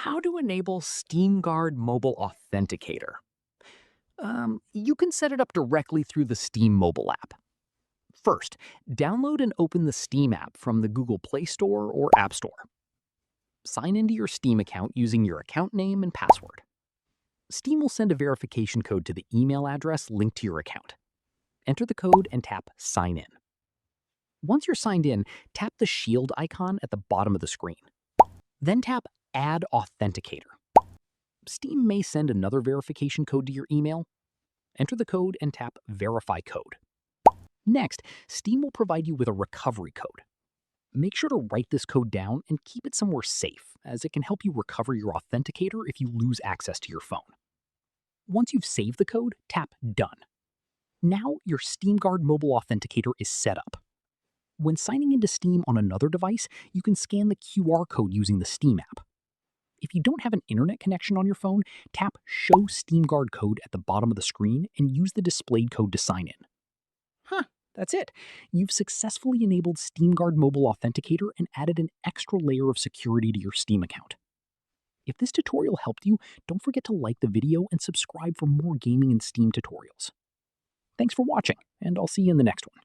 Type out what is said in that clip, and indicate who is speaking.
Speaker 1: How to enable Steam Guard Mobile Authenticator. You can set it up directly through the Steam mobile app. First, download and open the Steam app from the Google Play Store or App Store. Sign into your Steam account using your account name and password. Steam will send a verification code to the email address linked to your account. Enter the code and tap Sign In. Once you're signed in, tap the shield icon at the bottom of the screen. Then tap Add Authenticator. Steam may send another verification code to your email. Enter the code and tap Verify Code. Next, Steam will provide you with a recovery code. Make sure to write this code down and keep it somewhere safe, as it can help you recover your authenticator if you lose access to your phone. Once you've saved the code, tap Done. Now your Steam Guard Mobile Authenticator is set up. When signing into Steam on another device, you can scan the QR code using the Steam app. If you don't have an internet connection on your phone, tap Show Steam Guard Code at the bottom of the screen and use the displayed code to sign in. That's it. You've successfully enabled Steam Guard Mobile Authenticator and added an extra layer of security to your Steam account. If this tutorial helped you, don't forget to like the video and subscribe for more gaming and Steam tutorials. Thanks for watching, and I'll see you in the next one.